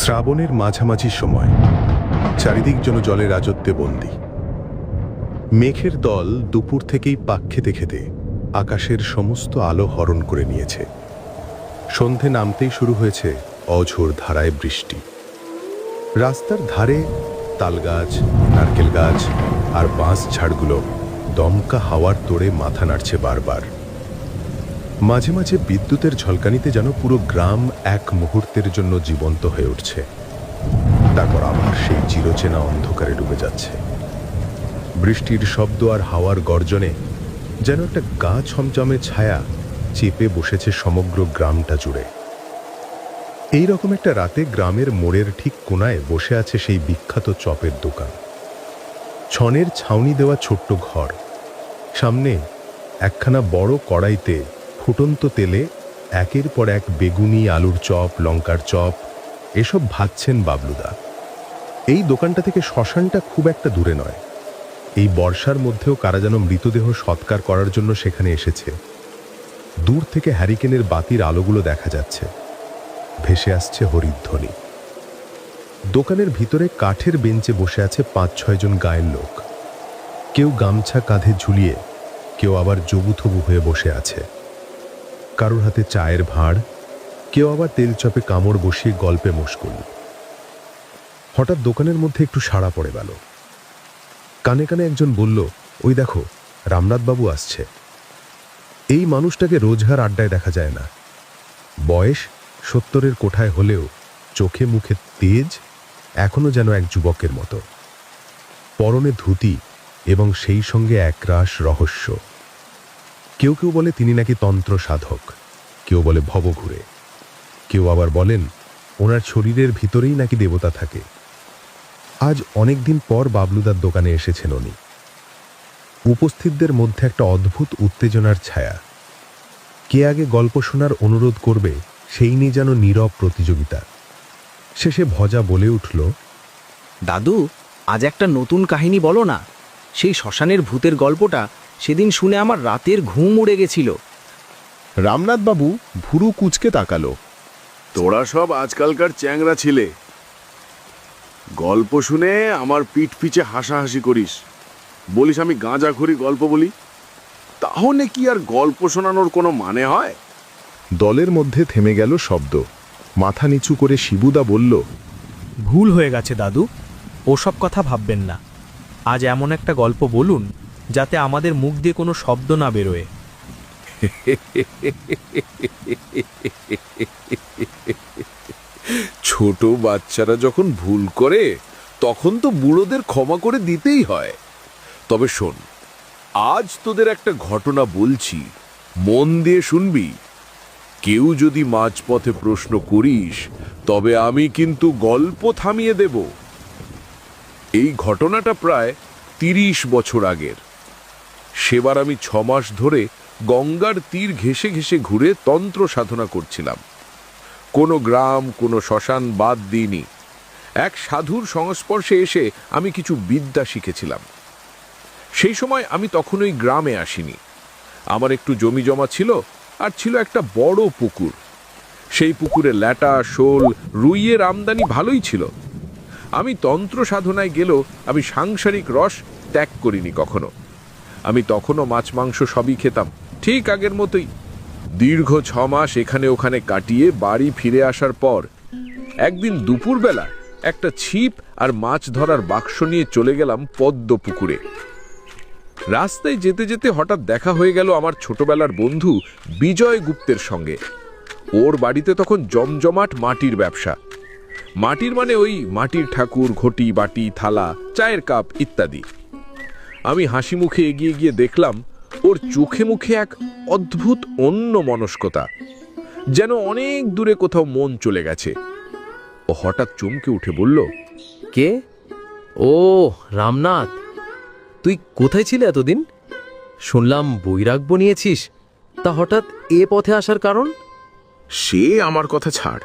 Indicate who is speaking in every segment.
Speaker 1: শ্রাবণের মাঝামাঝি সময়, চারিদিক যেন জলের রাজত্বে বন্দী। মেঘের দল দুপুর থেকেই পাক খেতে খেতে আকাশের সমস্ত আলো হরণ করে নিয়েছে। সন্ধে নামতেই শুরু হয়েছে অঝোর ধারায় বৃষ্টি। রাস্তার ধারে তালগাছ, নারকেল গাছ আর বাঁশ ঝাড়গুলো দমকা হাওয়ার তোড়ে মাথা নাড়ছে বারবার। মাঝে মাঝে বিদ্যুতের ঝলকানিতে যেন পুরো গ্রাম এক মুহূর্তের জন্য জীবন্ত হয়ে উঠছে, তারপর আবার সেই চিরচেনা অন্ধকারে ডুবে যাচ্ছে। বৃষ্টির শব্দ আর হাওয়ার গর্জনে যেন একটা গা ছমছমে ছায়া চেপে বসেছে সমগ্র গ্রামটা জুড়ে। এই রকম একটা রাতে গ্রামের মোড়ের ঠিক কোনায় বসে আছে সেই বিখ্যাত চপের দোকান। ছনের ছাউনি দেওয়া ছোট্ট ঘর, সামনে একখানা বড় কড়াইতে ফুটন্ত তেলে একের পর এক বেগুনি, আলুর চপ, লঙ্কার চপ এসব ভাজছেন বাবলুদা। এই দোকানটা থেকে শ্মশানটা খুব একটা দূরে নয়। এই বর্ষার মধ্যেও কারা যেন মৃতদেহ সৎকার করার জন্য সেখানে এসেছে। দূর থেকে হ্যারিকেনের বাতির আলোগুলো দেখা যাচ্ছে, ভেসে আসছে হরিধ্বনি। দোকানের ভিতরে কাঠের বেঞ্চে বসে আছে ৫-৬ জন গায়ের লোক। কেউ গামছা কাঁধে ঝুলিয়ে, কেউ আবার জবুথবু হয়ে বসে আছে। কারোর হাতে চায়ের ভাঁড়, কেউ আবার তেল চপে কামড় বসিয়ে গল্পে মশগুল। হঠাৎ দোকানের মধ্যে একটু সাড়া পড়ে গেল। কানে কানে একজন বলল, ওই দেখো, রামনাথবাবু আসছে। এই মানুষটাকে রোজগার আড্ডায় দেখা যায় না। বয়স ৭০-এর কোঠায় হলেও চোখে মুখে তেজ এখনো যেন এক যুবকের মতো। পরনে ধুতি এবং সেই সঙ্গে একরাশ রহস্য। কেউ কেউ বলে তিনি নাকি তন্ত্র সাধক, কেউ বলে ভবঘুরে, কেউ আবার বলেন ওনার শরীরের ভিতরেই নাকি দেবতা থাকে। আজ অনেক দিন পর বাবলুদার দোকানে এসেছেন উনি। উপস্থিতদের মধ্যে একটা অদ্ভুত উত্তেজনার ছায়া। কে আগে গল্প শোনার অনুরোধ করবে সেই নিয়ে যেন নীরব প্রতিযোগিতা। শেষে ভজা বলে উঠল,
Speaker 2: দাদু, আজ একটা নতুন কাহিনী বলো না। সেই শ্মশানের ভূতের গল্পটা সেদিন শুনে আমার রাতের ঘুম উড়ে গেছিল।
Speaker 1: রামনাথবাবু ভুরু কুঁচকে তাকালো।
Speaker 3: তোরা সব আজকালকার চ্যাংরা ছিলে, গল্প শুনে আমার পিঠ পিছে হাসাহাসি করিস, বলিস আমি গাঁজাখড়ি গল্প বলি। তাহলে কি আর গল্প শোনানোর কোনো মানে হয়?
Speaker 1: দলের মধ্যে থেমে গেল শব্দ। মাথা নিচু করে শিবুদা বলল,
Speaker 4: ভুল হয়ে গেছে দাদু, ওসব কথা ভাববেন না। আজ এমন একটা গল্প বলুন যাতে আমাদের মুখ দিয়ে কোনো শব্দ না বেরোয়।
Speaker 3: ছোট বাচ্চারা যখন ভুল করে তখন তো বুড়োদের ক্ষমা করে দিতেই হয়। তবে শোন, আজ তোদের একটা ঘটনা বলছি, মন দিয়ে শুনবি। কেউ যদি মাঝপথে প্রশ্ন করিস তবে আমি কিন্তু গল্প থামিয়ে দেব। এই ঘটনাটা প্রায় ৩০ বছর আগের। সেবার আমি ৬ মাস ধরে গঙ্গার তীর ঘেঁষে ঘেঁষে ঘুরে তন্ত্র সাধনা করছিলাম। কোনো গ্রাম, কোনো শ্মশান বাদ দিইনি। এক সাধুর সংস্পর্শে এসে আমি কিছু বিদ্যা শিখেছিলাম। সেই সময় আমি তখন ওই গ্রামে আসিনি। আমার একটু জমি জমা ছিল, আর ছিল একটা বড় পুকুর। সেই পুকুরে ল্যাটা, শোল, রুইয়ের আমদানি ভালোই ছিল। আমি তন্ত্র সাধনায় গেলেও আমি সাংসারিক রস ত্যাগ করিনি কখনো। আমি তখনও মাছ মাংস সবই খেতাম, ঠিক আগের মতোই। দীর্ঘ ৬ মাস এখানে ওখানে কাটিয়ে বাড়ি ফিরে আসার পর একদিন দুপুরবেলা একটা ছিপ আর মাছ ধরার বাক্স নিয়ে চলে গেলাম পদ্ম পুকুরে। রাস্তায় যেতে যেতে হঠাৎ দেখা হয়ে গেল আমার ছোটবেলার বন্ধু বিজয় গুপ্তের সঙ্গে। ওর বাড়িতে তখন জমজমাট মাটির ব্যবসা। মাটির মানে ওই মাটির ঠাকুর, ঘটি, বাটি, থালা, চায়ের কাপ ইত্যাদি। আমি হাসি মুখে এগিয়ে গিয়ে দেখলাম ওর চোখে মুখে এক অদ্ভুত অন্যমনস্কতা, যেন অনেক দূরে কোথাও মন চলে গেছে। ও হঠাৎ চমকে উঠে বলল,
Speaker 5: কে? ও রামনাথ, তুই কোথায় ছিলে এতদিন? শুনলাম বৈরাগ্য নিয়েছিস, তা হঠাৎ এ পথে আসার কারণ?
Speaker 3: সে আমার কথা ছাড়,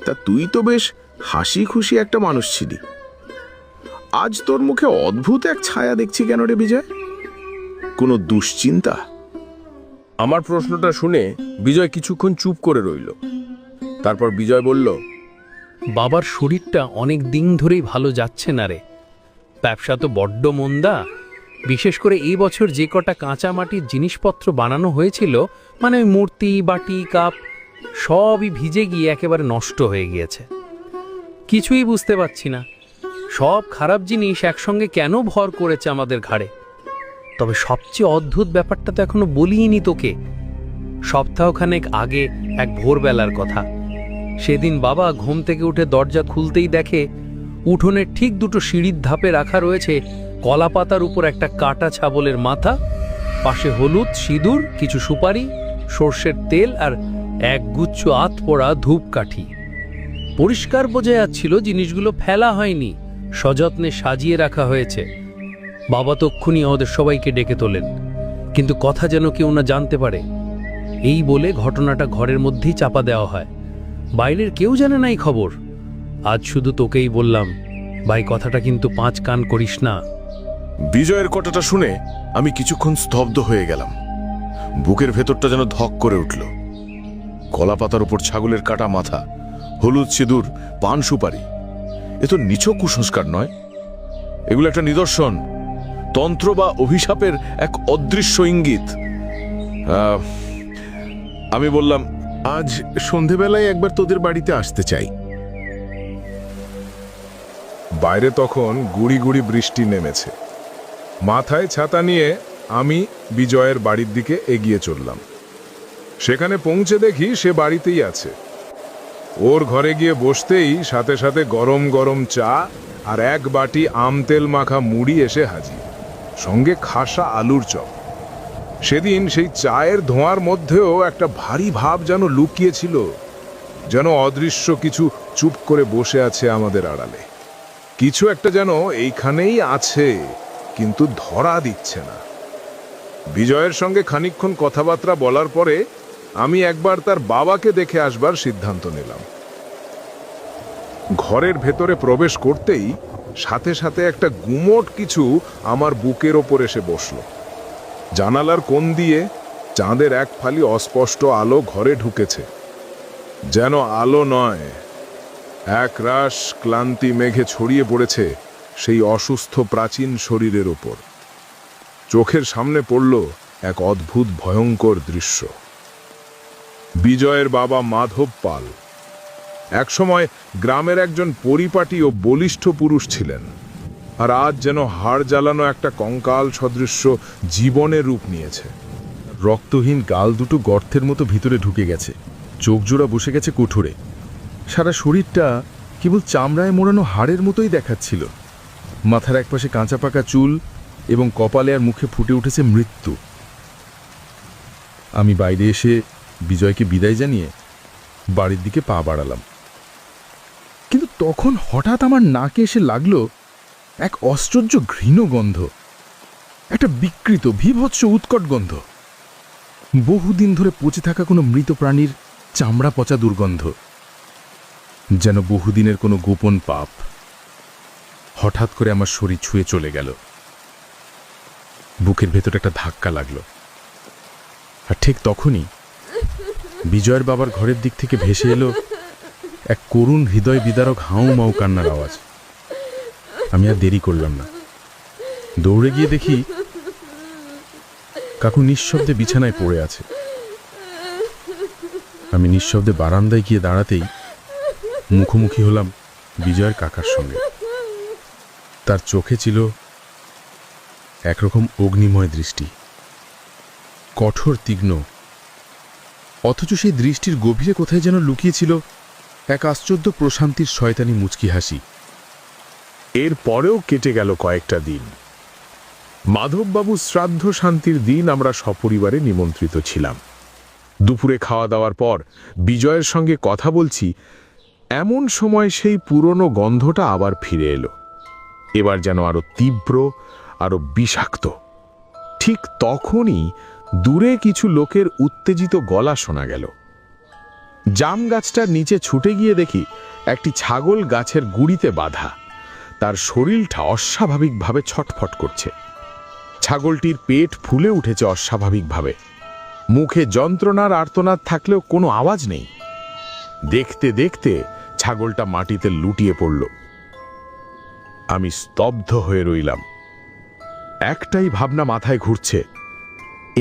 Speaker 3: তা তুই তো বেশ হাসি খুশি একটা মানুষ ছিলি। আজ তোর মুখে অদ্ভুত এক ছায়া দেখছি কেন রে বিজয়? কোনো দুশ্চিন্তা?
Speaker 6: আমার প্রশ্নটা শুনে বিজয় কিছুক্ষণ চুপ করে রইল। তারপর বিজয় বলল, বাবার শরীরটা অনেক দিন ধরেই ভালো যাচ্ছে না রে। ব্যবসা তো বড্ড মন্দা। বিশেষ করে এই বছর যে কটা কাঁচা মাটির জিনিসপত্র বানানো হয়েছিল, মানে ওই মূর্তি, বাটি, কাপ, সবই ভিজে গিয়ে একেবারে নষ্ট হয়ে গিয়েছে। কিছুই বুঝতে পারছি না, সব খারাপ জিনিস একসঙ্গে কেন ভর করেছে আমাদের ঘাড়ে। তবে সবচেয়ে অদ্ভুত ব্যাপারটা তো এখনো বলিনি তোকে। সপ্তাহখানেক আগে এক ভোরবেলার কথা। সেদিন বাবা ঘুম থেকে উঠে দরজা খুলতেই দেখে উঠোনের ঠিক দুটো সিঁড়ির ধাপে রাখা রয়েছে কলা পাতার উপর একটা কাটা ছাগলের মাথা, পাশে হলুদ, সিঁদুর, কিছু সুপারি, সর্ষের তেল আর এক গুচ্ছ আতপোড়া ধূপকাঠি। পরিষ্কার বোঝা যাচ্ছিল জিনিসগুলো ফেলা হয়নি, সযত্নে সাজিয়ে রাখা হয়েছে। বাবা তক্ষুনি ওদের সবাইকে ডেকে তোলেন, কিন্তু কথা যেন কেউ না জানতে পারে। এই বলে ঘটনাটা ঘরের মধ্যেই চাপা দেওয়া হয়। বাইরের কেউ জানে না এই খবর। আজ শুধু তোকেই বললাম, ভাই, কথাটা কিন্তু 5 কান করিস না।
Speaker 7: বিজয়ের কথাটা শুনে আমি কিছুক্ষণ স্তব্ধ হয়ে গেলাম। বুকের ভেতরটা যেন ধক করে উঠল। কলা পাতার উপর ছাগলের কাটা মাথা, হলুদ, সিঁদুর, পান, সুপারি, এ তো নিছক কুসংস্কার নয়। এগুলো একটা নিদর্শন, তন্ত্র বা অভিশাপের এক অদৃশ্য ইঙ্গিত। আমি বললাম,
Speaker 1: আজ সন্ধেবেলায় একবার তোদের বাড়িতে আসতে চাই।
Speaker 8: বাইরে তখন গুড়ি গুড়ি বৃষ্টি নেমেছে। মাথায় ছাতা নিয়ে আমি বিজয়ের বাড়ির দিকে এগিয়ে চললাম। সেখানে পৌঁছে দেখি সে বাড়িতেই আছে। ওর ঘরে গিয়ে বসতেই সাথে সাথে গরম গরম চা আর এক বাটি আম তেল মাখা মুড়ি এসে হাজির, সঙ্গে খাসা আলুর চপ। সেদিন সেই চায়ের ধোঁয়ার মধ্যেও একটা ভারী ভাব যেন লুকিয়েছিল, যেন অদৃশ্য কিছু চুপ করে বসে আছে আমাদের আড়ালে। কিছু একটা যেন এইখানেই আছে, কিন্তু ধরা দিচ্ছে না। বিজয়ের সঙ্গে খানিকক্ষণ কথাবার্তা বলার পরে আমি একবার তার বাবাকে দেখে আসবার সিদ্ধান্ত নিলাম। ঘরের ভেতরে প্রবেশ করতেই সাথে সাথে একটা গুমোট কিছু আমার বুকের ওপর এসে বসল। জানালার কোণ দিয়ে চাঁদের এক ফালি অস্পষ্ট আলো ঘরে ঢুকেছে। যেন আলো নয়, এক রাশ ক্লান্তি মেঘে ছড়িয়ে পড়েছে সেই অসুস্থ প্রাচীন শরীরের ওপর। চোখের সামনে পড়ল এক অদ্ভুত ভয়ঙ্কর দৃশ্য। বিজয়ের বাবা মাধব পাল একসময় গ্রামের একজন পরিপাটি ও বলিষ্ঠ পুরুষ ছিলেন, আর আজ যেন হাড় জ্বালানো একটা কঙ্কাল সদৃশ্য জীবনের রূপ নিয়েছে।
Speaker 1: রক্তহীন গাল দুটো গর্তের মতো ভিতরে ঢুকে গেছে, চোখ জোড়া বসে গেছে কুঠুরে। সারা শরীরটা কেবল চামড়ায় মোড়ানো হাড়ের মতোই দেখাচ্ছিল। মাথার একপাশে কাঁচা পাকা চুল এবং কপালে আর মুখে ফুটে উঠেছে মৃত্যু। আমি বাইরে এসে বিজয়কে বিদায় জানিয়ে বাড়ির দিকে পা বাড়ালাম, কিন্তু তখন হঠাৎ আমার নাকে এসে লাগলো এক আশ্চর্য ঘৃণ গন্ধ, একটা বিকৃত বীভৎস উৎকট গন্ধ। বহুদিন ধরে পচে থাকা কোনো মৃত প্রাণীর চামড়া পচা দুর্গন্ধ, যেন বহুদিনের কোনো গোপন পাপ হঠাৎ করে আমার শরীর ছুঁয়ে চলে গেল। বুকের ভেতর একটা ধাক্কা লাগলো, আর ঠিক তখনই বিজয়ের বাবার ঘরের দিক থেকে ভেসে এলো এক করুণ হৃদয় বিদারক হাউ মাউ কান্নার আওয়াজ। আমি আর দেরি করলাম না, দৌড়ে গিয়ে দেখি কাকু নিঃশব্দে বিছানায় পড়ে আছে। আমি নিঃশব্দে বারান্দায় গিয়ে দাঁড়াতেই মুখোমুখি হলাম বিজয়ের কাকার সঙ্গে। তার চোখে ছিল একরকম অগ্নিময় দৃষ্টি, কঠোর তীক্ষ্ণ, অথচ সেই দৃষ্টির গভীরে কোথায় যেন লুকিয়েছিল এক আশ্চর্য প্রশান্তির শয়তানি মুচকি হাসি।
Speaker 8: এর পরেও কেটে গেল কয়েকটা দিন। মাধববাবু শ্রাদ্ধ শান্তির দিন আমরা সপরিবারে নিমন্ত্রিত ছিলাম। দুপুরে খাওয়া দাওয়ার পর বিজয়ের সঙ্গে কথা বলছি, এমন সময় সেই পুরনো গন্ধটা আবার ফিরে এলো। এবার যেন আরো তীব্র, আরো বিষাক্ত। ঠিক তখনই দূরে কিছু লোকের উত্তেজিত গলা শোনা গেল। জাম গাছটার নিচে ছুটে গিয়ে দেখি একটি ছাগল গাছের গুড়িতে বাঁধা, তার শরীরটা অস্বাভাবিকভাবে ছটফট করছে। ছাগলটির পেট ফুলে উঠেছে অস্বাভাবিকভাবে, মুখে যন্ত্রণার আর্তনাদ থাকলেও কোনো আওয়াজ নেই। দেখতে দেখতে
Speaker 7: ছাগলটা মাটিতে লুটিয়ে পড়ল। আমি স্তব্ধ হয়ে রইলাম। একটাই ভাবনা মাথায় ঘুরছে,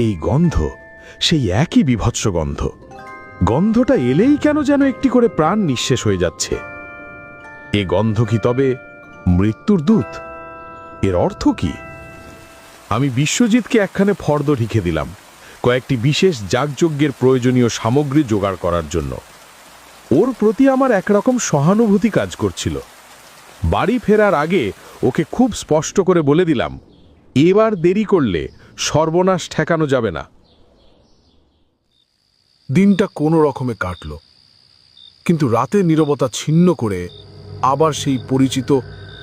Speaker 7: এই গন্ধ সেই একই বীভৎস গন্ধ। গন্ধটা এলেই কেন যেন একটি করে প্রাণ নিঃশেষ হয়ে যাচ্ছে। এ গন্ধ কি তবে মৃত্যুর দূত? এর অর্থ কি? আমি বিশ্বজিৎকে একখানে ফর্দ লিখে দিলাম কয়েকটি বিশেষ যাগযজ্ঞের প্রয়োজনীয় সামগ্রী জোগাড় করার জন্য। ওর প্রতি আমার একরকম সহানুভূতি কাজ করছিল। বাড়ি ফেরার আগে ওকে খুব স্পষ্ট করে বলে দিলাম, এবার দেরি করলে সর্বনাশ ঠেকানো যাবে না।
Speaker 8: দিনটা কোনো রকমে কাটল, কিন্তু রাতের নীরবতা ছিন্ন করে আবার সেই পরিচিত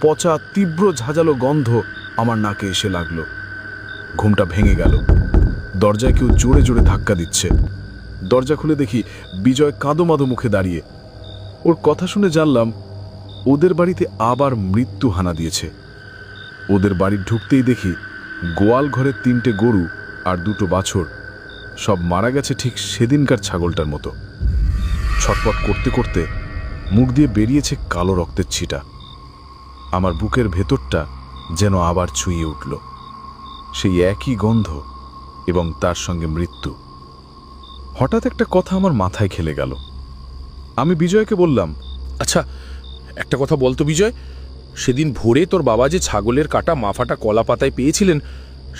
Speaker 8: পচা তীব্র ঝাঁঝালো গন্ধ আমার নাকে এসে লাগলো। ঘুমটা ভেঙে গেল। দরজায় কেউ জোরে জোরে ধাক্কা দিচ্ছে। দরজা খুলে দেখি বিজয় কাঁদোমাদো মুখে দাঁড়িয়ে। ওর কথা শুনে জানলাম ওদের বাড়িতে আবার মৃত্যু হানা দিয়েছে। ওদের বাড়ি ঢুকতেই দেখি গোয়াল ঘরের 3টে গরু আর 2টো বাছুর সব মারা গেছে ঠিক সেদিনকার ছাগলটার মতো। ছটপট করতে করতে মুখ দিয়ে বেরিয়েছে কালো রক্তের ছিটা। আমার বুকের ভেতরটা যেন আবার ছুঁয়ে উঠল। সেই একই গন্ধ এবং তার সঙ্গে মৃত্যু। হঠাৎ একটা কথা আমার মাথায় খেলে গেল। আমি বিজয়কে বললাম,
Speaker 9: আচ্ছা, একটা কথা বলতো বিজয়, সেদিন ভোরে তোর বাবা যে ছাগলের কাটা মাফাটা কলা পাতায় পেয়েছিলেন,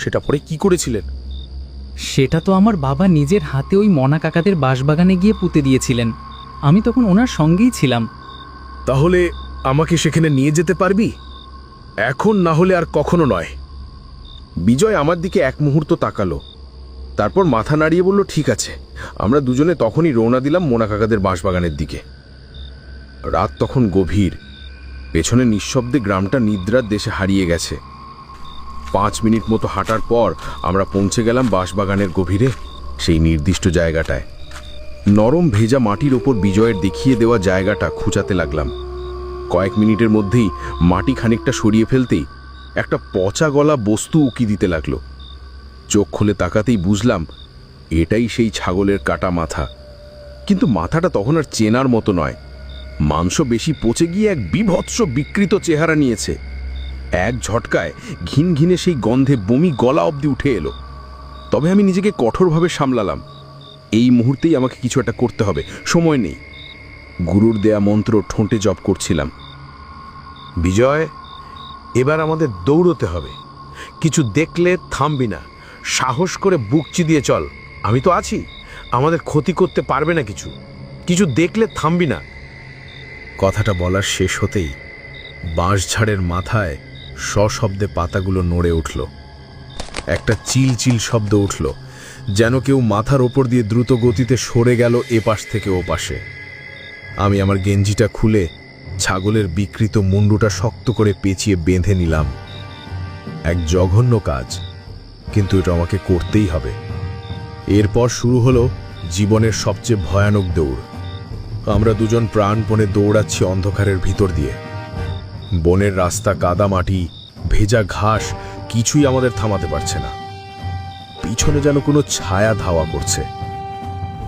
Speaker 9: সেটা পরে কি করেছিলেন?
Speaker 10: সেটা তো আমার বাবা নিজের হাতে ওই মনা কাকাদের বাঁশবাগানে গিয়ে পুঁতে দিয়েছিলেন। আমি তখন ওনার সঙ্গেই ছিলাম।
Speaker 9: তাহলে আমাকে সেখানে নিয়ে যেতে পারবি? এখন না হলে আর কখনো নয়।
Speaker 3: বিজয় আমার দিকে এক মুহূর্ত তাকালো, তারপর মাথা নাড়িয়ে বলল, ঠিক আছে। আমরা দুজনে তখনই রওনা দিলাম মোনা কাকাদের বাঁশবাগানের দিকে। রাত তখন গভীর। পেছনে নিঃশব্দে গ্রামটা নিদ্রার দেশে হারিয়ে গেছে। 5 মিনিট মতো হাঁটার পর আমরা পৌঁছে গেলাম বাঁশবাগানের গভীরে, সেই নির্দিষ্ট জায়গাটায়। নরম ভেজা মাটির ওপর বিজয়ের দেখিয়ে দেওয়া জায়গাটা খুঁচাতে লাগলাম। কয়েক মিনিটের মধ্যেই মাটি খানিকটা সরিয়ে ফেলতেই একটা পচা গলা বস্তু উকি দিতে লাগলো। চোখ খুলে তাকাতেই বুঝলাম এটাই সেই ছাগলের কাটা মাথা। কিন্তু মাথাটা তখন আর চেনার মতো নয়। মাংস বেশি পচে গিয়ে এক বিভৎস বিকৃত চেহারা নিয়েছে। এক ঝটকায় ঘিন ঘিনে সেই গন্ধে বমি গলা অবধি উঠে এলো। তবে আমি নিজেকে কঠোরভাবে সামলালাম। এই মুহূর্তেই আমাকে কিছু একটা করতে হবে, সময় নেই। গুরুর দেয়া মন্ত্র ঠোঁটে জপ করছিলাম।
Speaker 1: বিজয়, এবার আমাদের দৌড়তে হবে। কিছু দেখলে থামবি না, সাহস করে বুক চিদিয়ে চল। আমি তো আছি, আমাদের ক্ষতি করতে পারবে না কিছু। কিছু দেখলে থামবি না। কথাটা বলার শেষ হতেই বাঁশঝাড়ের মাথায় সশব্দে পাতাগুলো নড়ে উঠল। একটা চিল চিল শব্দ উঠল, যেন কেউ মাথার ওপর দিয়ে দ্রুত গতিতে সরে গেল এপাশ থেকে ওপাশে। আমি আমার গেঞ্জিটা খুলে ছাগলের বিকৃত মুন্ডুটা শক্ত করে পেঁচিয়ে বেঁধে নিলাম। এক জঘন্য কাজ, কিন্তু এটা আমাকে করতেই হবে। এরপর শুরু হলো জীবনের সবচেয়ে ভয়ানক দৌড়। আমরা দুজন প্রাণপণে দৌড়াচ্ছি অন্ধকারের ভিতর দিয়ে। বনের রাস্তা, কাদা মাটি, ভেজা ঘাস কিছুই আমাদের থামাতে পারছে না। পিছনে যেন কোনো ছায়া ধাওয়া করছে।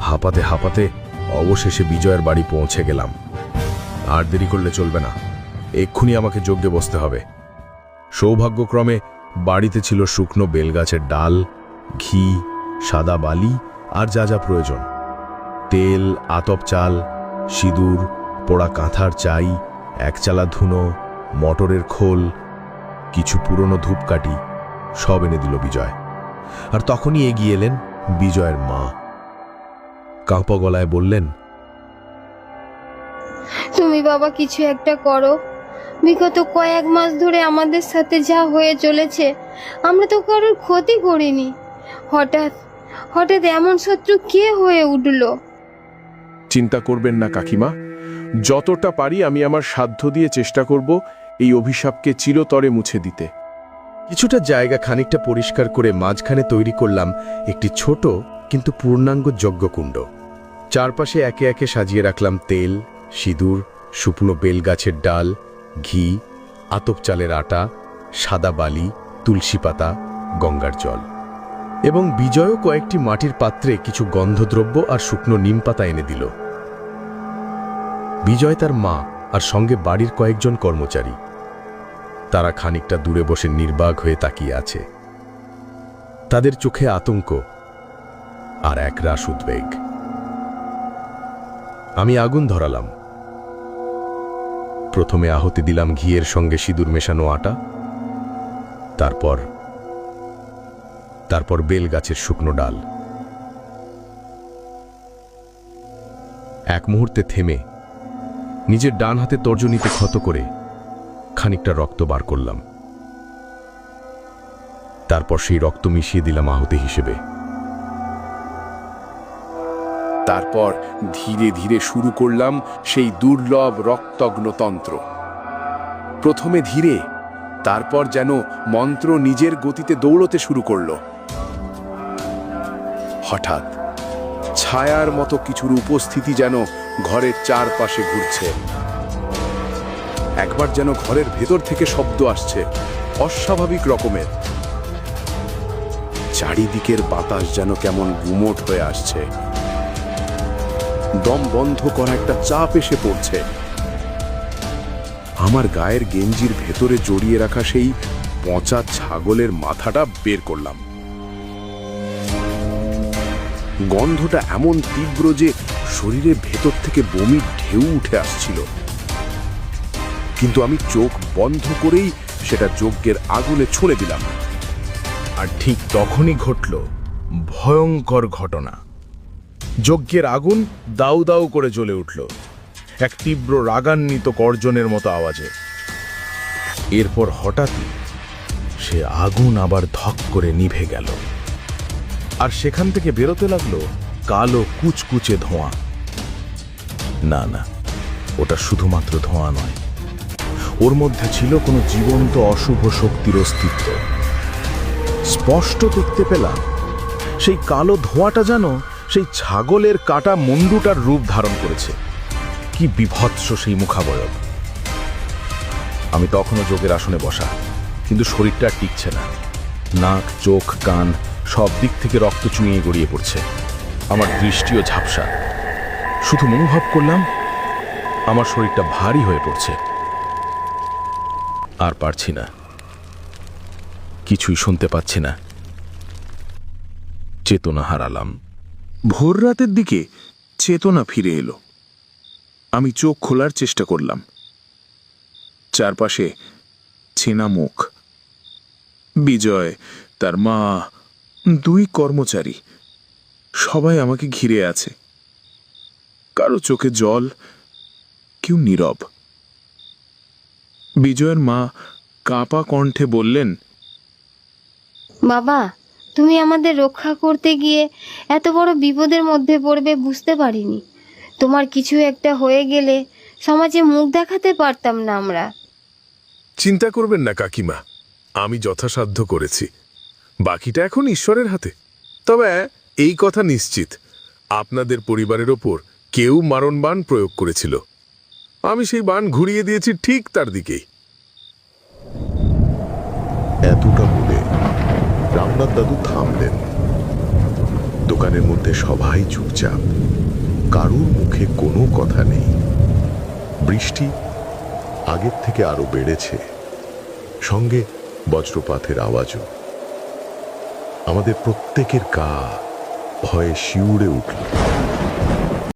Speaker 1: হাঁপাতে হাঁপাতে অবশেষে বিজয়ের বাড়ি পৌঁছে গেলাম। আর দেরি করলে চলবে না, এক্ষুনি আমাকে যজ্ঞে বসতে হবে। সৌভাগ্যক্রমে বাড়িতে ছিল শুকনো বেলগাছের ডাল, ঘি, সাদা বালি আর যা যা প্রয়োজন। তেল, আতপ চাল, সিঁদুর, পোড়া কাঁথার চাই, একচালা ধুনো, মটরের খোল, কিছু পুরনো ধূপকাঠি সব এনে দিল বিজয়। আর তখনই এগিয়ে এলেন বিজয়ের মা। কাঁপা গলায় বললেন,
Speaker 11: তুমি বাবা কিছু একটা করো। বিগত কয়েক মাস ধরে আমাদের সাথে যা হয়ে চলেছে, আমরা তো কারোর ক্ষতি করিনি। হঠাৎ হঠাৎ এমন শত্রু কে হয়ে উঠল?
Speaker 8: চিন্তা করবেন না কাকিমা, যতটা পারি আমি আমার সাধ্য দিয়ে চেষ্টা করব এই অভিশাপকে চিরতরে মুছে দিতে।
Speaker 1: কিছুটা জায়গা খানিকটা পরিষ্কার করে মাঝখানে তৈরি করলাম একটি ছোট কিন্তু পূর্ণাঙ্গ যজ্ঞকুণ্ড। চারপাশে একে একে সাজিয়ে রাখলাম তেল, সিঁদুর, শুকনো বেলগাছের ডাল, ঘি, আতপ চালের আটা, সাদা বালি, তুলসী পাতা, গঙ্গার জল। এবং বিজয়ও কয়েকটি মাটির পাত্রে কিছু গন্ধদ্রব্য আর শুকনো নিম পাতা এনে দিল। বিজয়, তার মা আর সঙ্গে বাড়ির কয়েকজন কর্মচারী, তারা খানিকটা দূরে বসে নির্বাক হয়ে তাকিয়ে আছে। তাদের চোখে আতঙ্ক আর একরাশ উদ্বেগ। আমি আগুন ধরালাম। প্রথমে আহুতি দিলাম ঘিয়ের সঙ্গে সিঁদুর মেশানো আটা, তারপর বেল গাছের শুকনো ডাল। এক মুহূর্তে থেমে নিজের ডান হাতে তর্জনীতে ক্ষত করে খানিকটা রক্ত বার করলাম। তারপর সেই রক্ত মিশিয়ে দিলাম আহুতি হিসেবে।
Speaker 3: তারপর ধীরে ধীরে শুরু করলাম সেই দুর্লভ রক্তগ্ন তন্ত্র। প্রথমে ধীরে, তারপর যেন মন্ত্র নিজের গতিতে দৌড়তে শুরু করলো। হঠাৎ ছায়ার মতো কিছুর উপস্থিতি যেন ঘরের চারপাশে ঘুরছে। একবার যেন ঘরের ভেতর থেকে শব্দ আসছে, অস্বাভাবিক রকমের। চারিদিকের বাতাস যেন কেমন গুমোট হয়ে আসছে। দম বন্ধ করা একটা চাপ এসে পড়ছে। আমার গায়ের গেঞ্জির ভেতরে জড়িয়ে রাখা সেই পচা ছাগলের মাথাটা বের করলাম। গন্ধটা এমন তীব্র যে শরীরের ভেতর থেকে বমির ঢেউ উঠে আসছিল, কিন্তু আমি চোখ বন্ধ করেই সেটা যজ্ঞের আগুনে ছুঁড়ে দিলাম।
Speaker 9: আর ঠিক তখনই ঘটল ভয়ঙ্কর ঘটনা। যজ্ঞের আগুন দাউ দাউ করে জ্বলে উঠল এক তীব্র রাগান্বিত গর্জনের মতো আওয়াজে। এরপর হঠাৎই সে আগুন আবার ধক করে নিভে গেল, আর সেখান থেকে বেরোতে লাগলো কালো কুচকুচে ধোঁয়া। না না, ওটা শুধুমাত্র ধোঁয়া নয়, ওর মধ্যে ছিল কোনো জীবন্ত অশুভ শক্তির অস্তিত্ব। স্পষ্ট দেখতে পেলাম সেই কালো ধোঁয়াটা যেন সেই ছাগলের কাটা মুন্ডুটার রূপ ধারণ করেছে। কি বিভৎস সেই মুখাবয়ব! আমি তখনও যোগের আসনে বসা, কিন্তু শরীরটা আর টিকছে না। নাক, চোখ, কান সব দিক থেকে রক্ত চুঁইয়ে গড়িয়ে পড়ছে। আমার দৃষ্টিও ঝাপসা। শুধু অনুভব করলাম আমার শরীরটা ভারী হয়ে পড়ছে। আর পারছি না, কিছুই শুনতে পাচ্ছি না। চেতনা হারালাম। ভোর রাতের দিকে চেতনা ফিরে এলো। আমি চোখ খোলার চেষ্টা করলাম। চারপাশে চেনা মুখ। বিজয়, তার মা, দুই কর্মচারী, সবাই আমাকে ঘিরে আছে। কারো চোখে জল, কেউ নীরব। বিজয়ের মা কাঁপা কণ্ঠে বললেন,
Speaker 11: বাবা, তুমি আমাদের রক্ষা করতে গিয়ে এত বড় বিপদের মধ্যে পড়বে বুঝতে পারিনি। তোমার কিছু একটা হয়ে গেলে সমাজে মুখ দেখাতে পারতাম না আমরা।
Speaker 8: চিন্তা করবেন না কাকিমা, আমি যথাসাধ্য করেছি। বাকিটা এখন ঈশ্বরের হাতে। তবে এই কথা নিশ্চিত, আপনাদের পরিবারের ওপর কেউ মারণ বাণ প্রয়োগ করেছিল। আমি সেই বাণ ঘুরিয়ে দিয়েছি ঠিক তার দিকেই।
Speaker 1: এতটা বলে রামনাথ দাদু থামলেন। দোকানের মধ্যে সবাই চুপচাপ, কারুর মুখে কোনো কথা নেই। বৃষ্টি আগের থেকে আরো বেড়েছে, সঙ্গে বজ্রপাতের আওয়াজও। আমাদের প্রত্যেকের গা ভয়ে শিউরে উঠল।